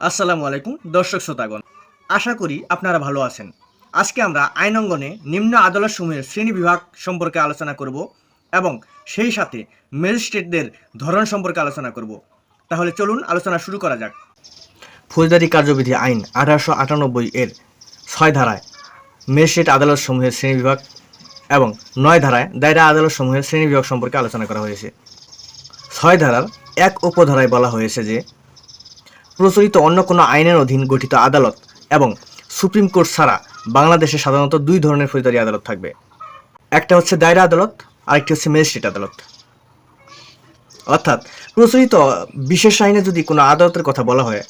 আসসালামু আলাইকুম দর্শক শ্রোতাগণ, আশা করি আপনারা ভালো আছেন। আজকে আমরা আইন অঙ্গনে নিম্ন আদালতসমূহের শ্রেণীবিভাগ সম্পর্কে আলোচনা করব এবং সেই সাথে ম্যাজিস্ট্রেটদের ধরন সম্পর্কে আলোচনা করব। তাহলে চলুন আলোচনা শুরু করা যাক। ফৌজদারি কার্যবিধি আইন 1898 এর 6 ধারায় ম্যাজিস্ট্রেট আদালতসমূহের শ্রেণীবিভাগ এবং 9 ধারায় দায়রা আদালতসমূহের শ্রেণীবিভাগ সম্পর্কে আলোচনা করা হয়েছে। 6 ধারার এক উপধারায় বলা হয়েছে যে প্রচলিত অন্য কোনো আইনের অধীন গঠিত আদালত এবং সুপ্রিম কোর্ট ছাড়া বাংলাদেশে সাধারণত দুই ধরনের ফৌজদারি আদালত থাকবে। একটা হচ্ছে দায়রা আদালত, আরেকটি হচ্ছে ম্যাজিস্ট্রেট আদালত। অর্থাৎ প্রচলিত বিশেষ আইনে যদি কোনো আদালতের কথা বলা হয়,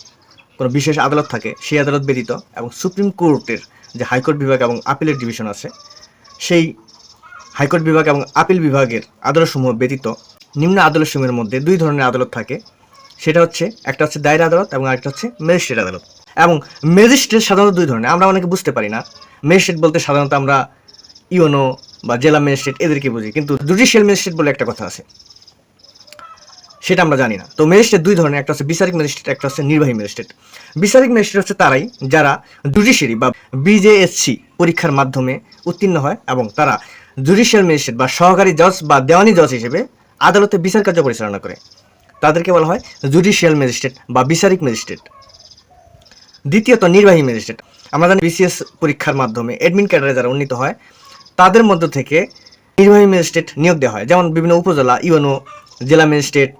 কোনো বিশেষ আদালত থাকে, সেই আদালত ব্যতীত এবং সুপ্রিম কোর্টের যে হাইকোর্ট বিভাগ এবং আপিলের ডিভিশন আছে, সেই হাইকোর্ট বিভাগ এবং আপিল বিভাগের আদালতসমূহ ব্যতীত নিম্ন আদালতসমূহের মধ্যে দুই ধরনের আদালত থাকে। সেটা হচ্ছে একটা হচ্ছে দায়রা আদালত এবং আরেকটা হচ্ছে ম্যাজিস্ট্রেট আদালত। এবং ম্যাজিস্ট্রেট সাধারণত দুই ধরনের, আমরা অনেকে বুঝতে পারি না। ম্যাজিস্ট্রেট বলতে সাধারণত আমরা ইউনো বা জেলা ম্যাজিস্ট্রেট এদেরকে বুঝি, কিন্তু জুডিশিয়াল ম্যাজিস্ট্রেট বলে একটা কথা আছে, সেটা আমরা জানি না। তো ম্যাজিস্ট্রেট দুই ধরনের, একটা হচ্ছে বিচারিক ম্যাজিস্ট্রেট, একটা হচ্ছে নির্বাহী ম্যাজিস্ট্রেট। বিচারিক ম্যাজিস্ট্রেট হচ্ছে তারাই যারা জুডিশিয়ারি বা বিজেএসসি পরীক্ষার মাধ্যমে উত্তীর্ণ হয় এবং তারা জুডিশিয়াল ম্যাজিস্ট্রেট বা সহকারী জজ বা দেওয়ানি জজ হিসেবে আদালতে বিচার কার্য পরিচালনা করে, তাদেরকে বলা হয় জুডিশিয়াল ম্যাজিস্ট্রেট বা বিচারিক ম্যাজিস্ট্রেট। দ্বিতীয়ত নির্বাহী ম্যাজিস্ট্রেট। আমরা জানি বিসিএস পরীক্ষার মাধ্যমে অ্যাডমিন ক্যাডারে যারা উন্নীত হয় তাদের মধ্য থেকে নির্বাহী ম্যাজিস্ট্রেট নিয়োগ দেওয়া হয়। যেমন বিভিন্ন উপজেলা, ইউনো, জেলা ম্যাজিস্ট্রেট,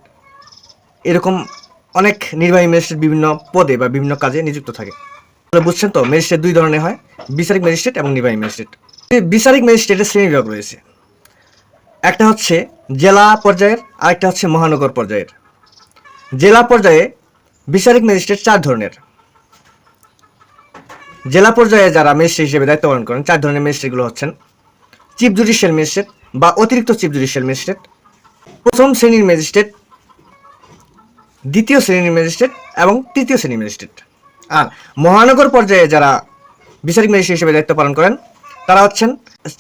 এরকম অনেক নির্বাহী ম্যাজিস্ট্রেট বিভিন্ন পদে বা বিভিন্ন কাজে নিযুক্ত থাকে। তাহলে বুঝছেন তো, ম্যাজিস্ট্রেট দুই ধরনের হয়, বিচারিক ম্যাজিস্ট্রেট এবং নির্বাহী ম্যাজিস্ট্রেট। বিচারিক ম্যাজিস্ট্রেটের শ্রেণীবিভাগ রয়েছে, একটা হচ্ছে জেলা পর্যায়ের, আরেকটা হচ্ছে মহানগর পর্যায়ের। জেলা পর্যায়ে বিচারিক ম্যাজিস্ট্রেট 4 ধরনের। জেলা পর্যায়ে যারা ম্যাজিস্ট্রেট হিসেবে দায়িত্ব পালন করেন 4 ধরনের ম্যাজিস্ট্রেটগুলো হচ্ছেন চিফ জুডিশিয়াল ম্যাজিস্ট্রেট বা অতিরিক্ত চিফ জুডিশিয়াল ম্যাজিস্ট্রেট, প্রথম শ্রেণীর ম্যাজিস্ট্রেট, দ্বিতীয় শ্রেণীর ম্যাজিস্ট্রেট এবং তৃতীয় শ্রেণীর ম্যাজিস্ট্রেট। আর মহানগর পর্যায়ে যারা বিচারিক ম্যাজিস্ট্রেট হিসেবে দায়িত্ব পালন করেন তারা হচ্ছেন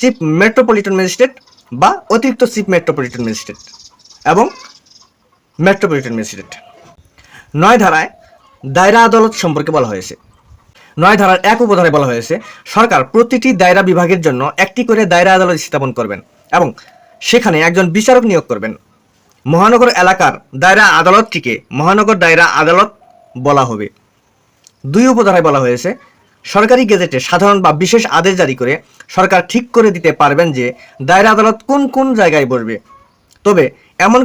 চিফ মেট্রোপলিটন ম্যাজিস্ট্রেট বা অতিরিক্ত চিফ মেট্রোপলিটন ম্যাজিস্ট্রেট এবং মেট্রোপলিটন ম্যাজিস্ট্রেট। 9 ধারায় দায়রা আদালত সম্পর্কে বলা হয়েছে। 9 ধারার এক উপধারায় বলা হয়েছে সরকার প্রতিটি দায়রা বিভাগের জন্য একটি করে দায়রা আদালত স্থাপন করবেন এবং সেখানে একজন বিচারক নিয়োগ করবেন। মহানগর এলাকার দায়রা আদালতটিকে মহানগর দায়রা আদালত বলা হবে। 2 উপধারায় বলা হয়েছে সরকারি গেজেটে সাধারণ বা বিশেষ আদেশ জারি করে সরকার ঠিক করে দিতে পারবেন যে দায়রা আদালত কোন কোন জায়গায় বসবে। তবে এমন